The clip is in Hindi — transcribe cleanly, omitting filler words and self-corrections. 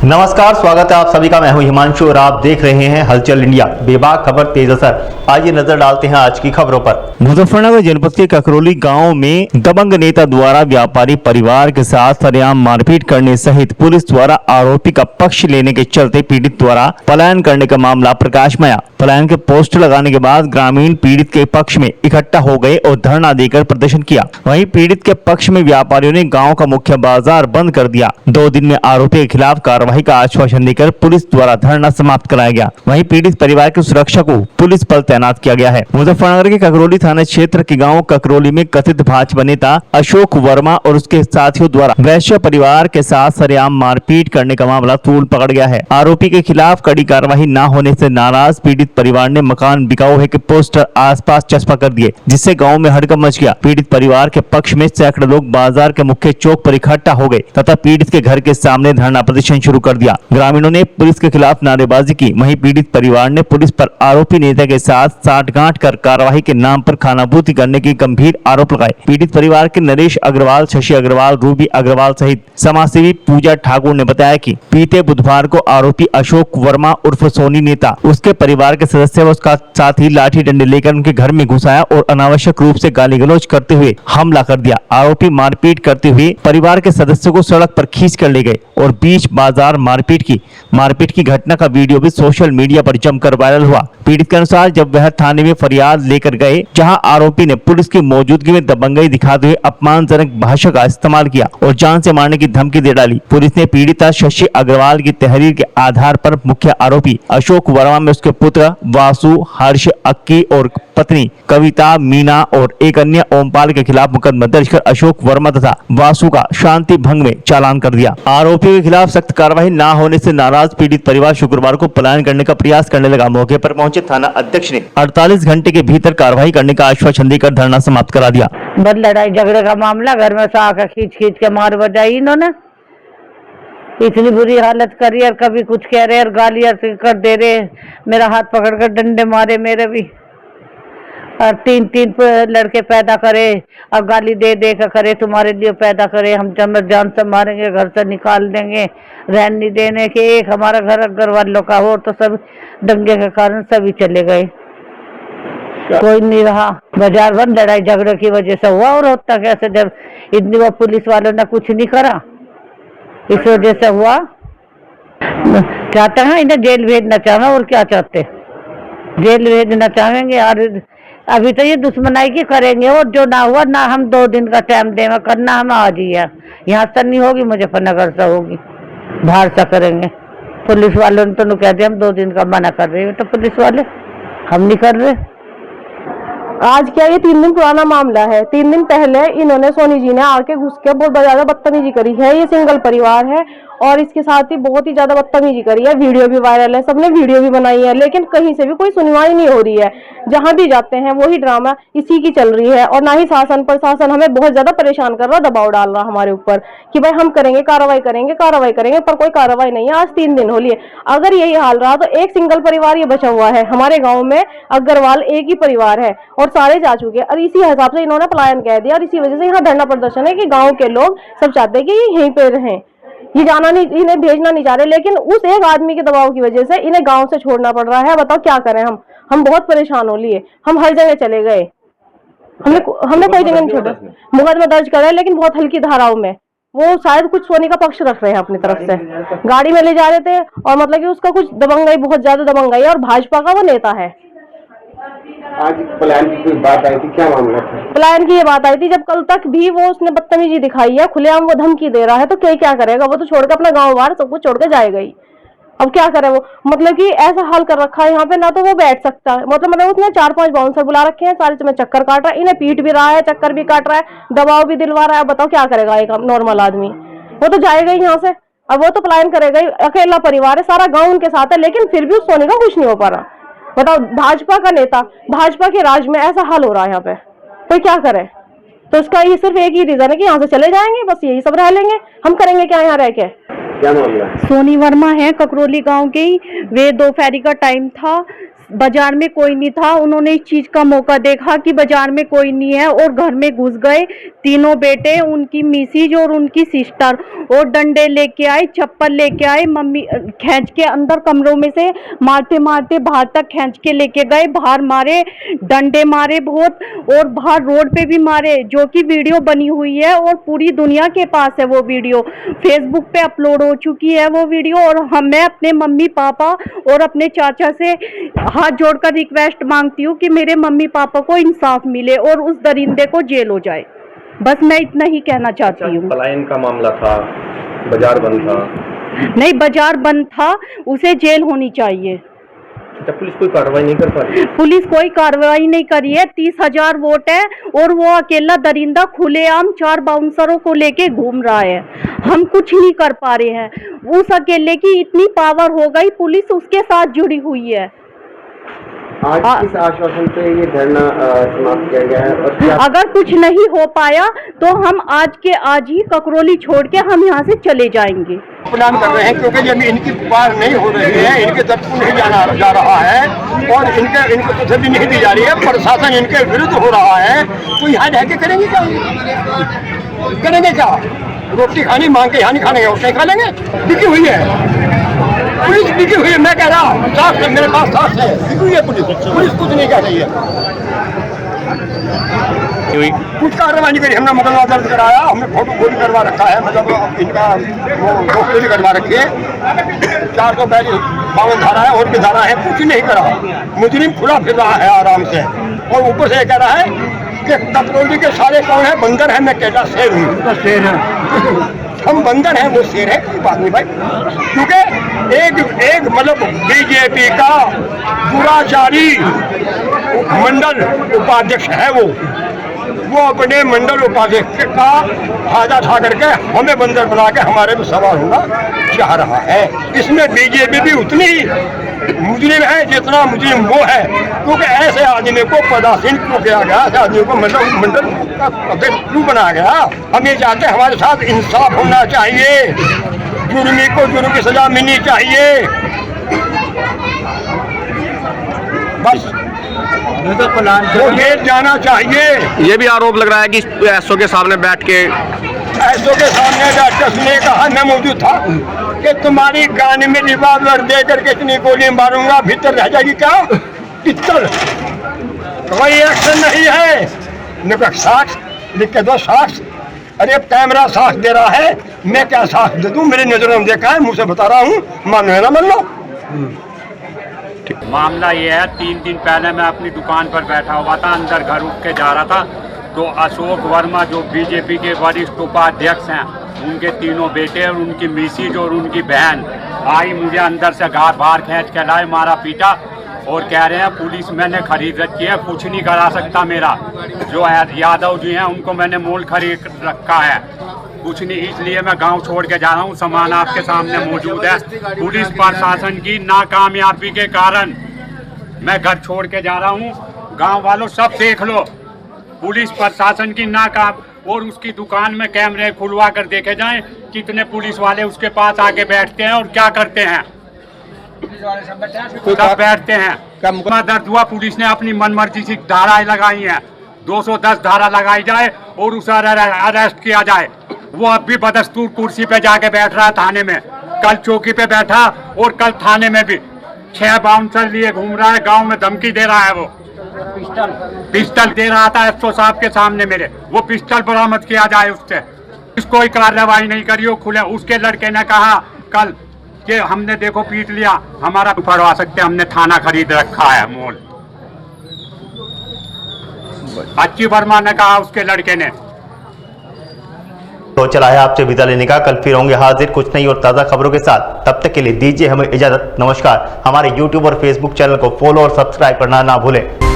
नमस्कार, स्वागत है आप सभी का। मैं हूं हिमांशु और आप देख रहे हैं हलचल इंडिया। बेबाक खबर तेज असर। आइए नजर डालते हैं आज की खबरों पर। मुजफ्फरनगर जनपद के ककरौली गांव में दबंग नेता द्वारा व्यापारी परिवार के साथ सरेआम मारपीट करने सहित पुलिस द्वारा आरोपी का पक्ष लेने के चलते पीड़ित द्वारा पलायन करने का मामला प्रकाश में आया। पलायन के पोस्टर लगाने के बाद ग्रामीण पीड़ित के पक्ष में इकट्ठा हो गए और धरना देकर प्रदर्शन किया। वहीं पीड़ित के पक्ष में व्यापारियों ने गाँव का मुख्य बाजार बंद कर दिया। 2 दिन में आरोपी के खिलाफ कार्रवाई का आश्वासन देकर पुलिस द्वारा धरना समाप्त कराया गया। वहीं पीड़ित परिवार की सुरक्षा को पुलिस बल तैनात किया गया है। मुजफ्फरनगर के ककरौली थाना क्षेत्र के गांव ककरौली में कथित भाजपा नेता अशोक वर्मा और उसके साथियों द्वारा वैश्य परिवार के साथ सरेआम मारपीट करने का मामला तूल पकड़ गया है। आरोपी के खिलाफ कड़ी कार्रवाई न होने से नाराज पीड़ित परिवार ने मकान बिकाऊ है के पोस्टर आसपास चस्पा कर दिए, जिससे गाँव में हड़कंप मच गया। पीड़ित परिवार के पक्ष में सैकड़ों लोग बाजार के मुख्य चौक पर इकट्ठा हो गए तथा पीड़ित के घर के सामने धरना प्रदर्शन शुरू कर दिया। ग्रामीणों ने पुलिस के खिलाफ नारेबाजी की। वहीं पीड़ित परिवार ने पुलिस पर आरोपी नेता के साथ साठगांठ कर कार्रवाई के नाम पर खानापूर्ति करने की गंभीर आरोप लगाए। पीड़ित परिवार के नरेश अग्रवाल, शशि अग्रवाल, रूबी अग्रवाल सहित समाजसेवी पूजा ठाकुर ने बताया कि बीते बुधवार को आरोपी अशोक वर्मा उर्फ सोनी नेता उसके परिवार के सदस्य व उसका साथी लाठी डंडे लेकर उनके घर में घुस आया और अनावश्यक रूप से गाली गलौज करते हुए हमला कर दिया। आरोपी मारपीट करते हुए परिवार के सदस्यों को सड़क पर खींच कर ले गए और बीच बाजार मारपीट की घटना का वीडियो भी सोशल मीडिया पर जमकर वायरल हुआ। पीड़ित के अनुसार जब वह थाने में फरियाद लेकर गए, जहां आरोपी ने पुलिस की मौजूदगी में दबंगई दिखाते हुए अपमानजनक भाषा का इस्तेमाल किया और जान से मारने की धमकी दे डाली। पुलिस ने पीड़िता शशि अग्रवाल की तहरीर के आधार पर मुख्य आरोपी अशोक वर्मा में उसके पुत्र वासु, हर्ष, अक्की और पत्नी कविता, मीना और एक अन्य ओमपाल के खिलाफ मुकदमा दर्ज कर अशोक वर्मा तथा वासु का शांति भंग में चालान कर दिया। आरोपी के खिलाफ सख्त कार्रवाई न होने से नाराज पीड़ित परिवार शुक्रवार को पलायन करने का प्रयास करने लगा। मौके पर पहुंचे थाना अध्यक्ष ने 48 घंटे के भीतर कार्रवाई करने का आश्वासन देकर धरना समाप्त करा दिया। बस लड़ाई झगड़े का मामला, घर में से आकर खींच के मार बजाई इन्होंने। इतनी बुरी हालत करी और कभी कुछ कह रहे और गालियां कर दे रहे। मेरा हाथ पकड़कर डंडे मारे मेरे भी, और 3 लड़के पैदा करे और गाली दे कर करे तुम्हारे लिए पैदा करे, हम जमर जान से मारेंगे, घर से निकाल देंगे, रहन नहीं देने के। एक हमारा घर अगर वालों का हो तो सब दंगे के कारण सभी चले गए, कोई नहीं रहा। बाजार बंद लड़ाई झगड़े की वजह से हुआ। और होता कैसे जब इतनी वो पुलिस वालों ने कुछ नहीं करा, इस वजह से हुआ। चाहते हैं इन्हें जेल भेजना चाहे और क्या चाहते, जेल भेजना चाहेंगे। और अभी तो ये दुश्मनाई की करेंगे और जो ना हुआ ना हम 2 दिन का टाइम देंगे, करना हम आज ही है। यहाँ से नहीं होगी, मुजफ्फरनगर से होगी, बाहर से करेंगे। पुलिस वालों ने तो कह दिया हम 2 दिन का मना कर रहे हैं, तो पुलिस वाले हम नहीं कर रहे। आज क्या ये 3 दिन पुराना मामला है। 3 दिन पहले इन्होंने सोनी जी ने आके घुस के बहुत ज्यादा बदतमीजी करी है। ये सिंगल परिवार है और इसके साथ ही बहुत ही ज्यादा बदतमीजी करी है। वीडियो भी वायरल है, सबने वीडियो भी बनाई है, लेकिन कहीं से भी कोई सुनवाई नहीं हो रही है। जहां भी जाते हैं वही ड्रामा इसी की चल रही है। और ना ही शासन प्रशासन हमें बहुत ज्यादा परेशान कर रहा, दबाव डाल रहा हमारे ऊपर कि भाई हम करेंगे, कार्रवाई करेंगे, पर कोई कार्रवाई नहीं है। आज 3 दिन हो लिए। अगर यही हाल रहा तो एक सिंगल परिवार ये बचा हुआ है। हमारे गाँव में अग्रवाल एक ही परिवार है और सारे जा चुके। और इसी हिसाब से इन्होंने पलायन कह दिया और इसी वजह से यहाँ धरना प्रदर्शन है कि गाँव के लोग सब चाहते हैं कि ये यहीं पे रहें, ये जाना नहीं, इन्हें भेजना नहीं चाह रहे। लेकिन उस एक आदमी के दबाव की वजह से इन्हें गांव से छोड़ना पड़ रहा है। बताओ क्या करें हम बहुत परेशान हो लिए। हम हर जगह चले गए, हमने कोई जगह नहीं छोड़ा। मुकदमा दर्ज करे लेकिन बहुत हल्की धाराओं में। वो शायद कुछ सोने का पक्ष रख रहे हैं अपनी तरफ से, गाड़ी में ले जा रहे थे और मतलब कि उसका कुछ दबंगाई, बहुत ज्यादा दबंगाई है और भाजपा का वो नेता है। आज पलायन की कोई बात आई थी, क्या मामला था? पलायन की ये बात आई थी जब कल तक भी वो उसने बदतमीजी दिखाई है, खुलेआम वो धमकी दे रहा है, तो क्या करेगा वो? तो छोड़ के अपना गांव बाहर सब कुछ छोड़ के जाएगा ही। अब क्या करे वो? मतलब कि ऐसा हाल कर रखा है यहाँ पे, ना तो वो बैठ सकता है, मतलब उसने 4-5 बाउंसर बुला रखे हैं, सारे समय चक्कर काट रहा है, इन्हें पीट भी रहा है, चक्कर भी काट रहा है, दबाव भी दिलवा रहा है। बताओ क्या करेगा एक नॉर्मल आदमी? वो तो जाएगा ही यहाँ से। अब वो तो पलायन करेगा ही। अकेला परिवार है, सारा गाँव उनके साथ है, लेकिन फिर भी उस सोने का कुछ नहीं हो पा रहा। बताओ, भाजपा का नेता, भाजपा के राज में ऐसा हाल हो रहा है यहाँ पे, तो क्या करे? तो इसका ये सिर्फ एक ही रीजन है कि यहाँ से चले जाएंगे, बस यही सब रह लेंगे। हम करेंगे क्या यहाँ रह के? क्या मामला? सोनी वर्मा है, ककरौली गांव के ही। वे दोपहरी का टाइम था, बाजार में कोई नहीं था। उन्होंने इस चीज का मौका देखा कि बाजार में कोई नहीं है और घर में घुस गए। तीनों बेटे, उनकी मिसेज और उनकी सिस्टर, और डंडे लेके आए, चप्पल लेके आए, मम्मी खींच के अंदर कमरों में से मारते मारते बाहर तक खींच के लेके गए। बाहर मारे, डंडे मारे बहुत, और बाहर रोड पे भी मारे, जो कि वीडियो बनी हुई है और पूरी दुनिया के पास है वो वीडियो। फेसबुक पे अपलोड हो चुकी है वो वीडियो। और मैं अपने मम्मी पापा और अपने चाचा से हाथ जोड़कर रिक्वेस्ट मांगती हूँ कि मेरे मम्मी पापा को इंसाफ मिले और उस दरिंदे को जेल हो जाए। बस मैं इतना ही कहना चाहती हूँ। पलायन का मामला था, बाजार बंद था। नहीं, बाजार बंद था, उसे जेल होनी चाहिए। अच्छा, पुलिस कोई कार्रवाई नहीं कर पा रही? पुलिस कोई कार्रवाई नहीं करी है। 30,000 वोट है और वो अकेला दरिंदा खुलेआम 4 बाउंसरों को लेके घूम रहा है। हम कुछ नहीं कर पा रहे हैं। उस अकेले की इतनी पावर हो गई, पुलिस उसके साथ जुड़ी हुई है। आज किस आश्वासन पे ये धरना समाप्त किया गया है और क्या? अगर कुछ नहीं हो पाया तो हम आज के आज ही ककरौली छोड़ के हम यहाँ से चले जाएंगे। प्लान कर रहे हैं क्योंकि जब इनकी पुकार नहीं हो रही है, इनके दफ्तर को नहीं जा रहा है और इनको तसल्ली नहीं दी जा रही है, प्रशासन इनके विरुद्ध हो रहा है, तो यहाँ रह के करेंगे क्या? करेंगे क्या? रोटी खानी मांग के यहाँ नहीं खाने, और कहीं खा लेंगे? बिकी हुई है पुलिस, बिकी हुई है। मैं कह रहा हूँ, साफ है, मेरे पास साफ है, बिकी हुई है पुलिस। पुलिस कुछ नहीं कह रही है, कुछ कार्रवाई नहीं करी। हमने मुकदमा दर्ज कराया, हमने फोटो खोज करवा रखा है, मतलब इनका वो खोज करवा रखी है। 452 धारा है और भी धारा है, कुछ नहीं करा। मुजरिम खुला फिर रहा है आराम से, और ऊपर से कह रहा है कि ककरौली के सारे कौन है? बंदर है। मैं कहता शेर हूँ। शेर है, हम बंदर हैं, वो शेर है। कोई बात नहीं भाई, क्योंकि एक मतलब बीजेपी का दुराचारी मंडल उपाध्यक्ष है वो अपने मंडल उपाध्यक्ष का फायदा उठा करके हमें बंदर बना के हमारे पे सवार होना चाह रहा है। इसमें बीजेपी भी उतनी ही मुजरिम है जितना मुजरिम वो है, क्योंकि ऐसे आदमी को पदासीन क्यों किया गया? ऐसे आदमी को मंडल का अध्यक्ष क्यों बनाया गया? हम ये चाहते हैं हमारे साथ इंसाफ होना चाहिए, जुर्मी को जुर्म की सजा मिलनी चाहिए। बस वो जेल जाना चाहिए। ये भी आरोप लग रहा है कि एसओ के सामने बैठ के उसने कहा, मैं मौजूद था, कि तुम्हारी गाने में रिवाल्वर दे करके इतनी गोली मारूंगा, भीतर रह जाएगी क्या पिस्तौल? कोई एक्शन नहीं है। साक्ष लिख के दो, साक्ष। अरे कैमरा साक्ष दे रहा है, मैं क्या साक्ष दे दूं? मेरी नजरों में देखा है, मुझे से बता रहा हूँ, मानो है ना मान लो। मामला ये है, 3 दिन पहले मैं अपनी दुकान पर बैठा हुआ था, अंदर घर उठ के जा रहा था, तो अशोक वर्मा जो बीजेपी के वरिष्ठ उपाध्यक्ष हैं, उनके तीनों बेटे और उनकी मिसेज और उनकी बहन आई, मुझे अंदर से बाहर खींच के लाए, मारा पीटा, और कह रहे हैं पुलिस मैंने खरीद रखी है, कुछ नहीं करा सकता मेरा। जो यादव जी हैं उनको मैंने मोल खरीद रखा है, कुछ नहीं। इसलिए मैं गांव छोड़ के जा रहा हूं। सामान आपके सामने मौजूद है। पुलिस प्रशासन की नाकामयाबी के कारण मैं घर छोड़ के जा रहा हूं। गांव वालों सब देख लो, पुलिस प्रशासन की नाकाम। और उसकी दुकान में कैमरे खुलवा कर देखे जाएं, कितने पुलिस वाले उसके पास आके बैठते हैं और क्या करते हैं। सब बैठते हैं। मुकदमा दर्ज हुआ, पुलिस ने अपनी मनमर्जी से धाराएं लगाई हैं। 210 धारा लगाई जाए और उसे अरेस्ट किया जाए। वो अब भी बदस्तूर कुर्सी पे जाके बैठ रहा है थाने में, कल चौकी पे बैठा और कल थाने में भी 6 बाउंसर लिए घूम रहा है, गांव में धमकी दे रहा है। वो पिस्टल दे रहा था एसओ साहब के सामने मेरे, वो पिस्टल बरामद किया जाए उससे। कोई कार्रवाई नहीं करी। वो खुले, उसके लड़के ने कहा कल कि हमने देखो पीट लिया, हमारा पढ़वा सकते, हमने थाना खरीद रखा है मोल। अच्छी वर्मा ने कहा उसके लड़के ने। तो चला है आपसे विदा लेने का। कल फिर होंगे हाजिर कुछ नई और ताज़ा खबरों के साथ। तब तक के लिए दीजिए हमें इजाजत। नमस्कार। हमारे YouTube और Facebook चैनल को फॉलो और सब्सक्राइब करना ना भूलें।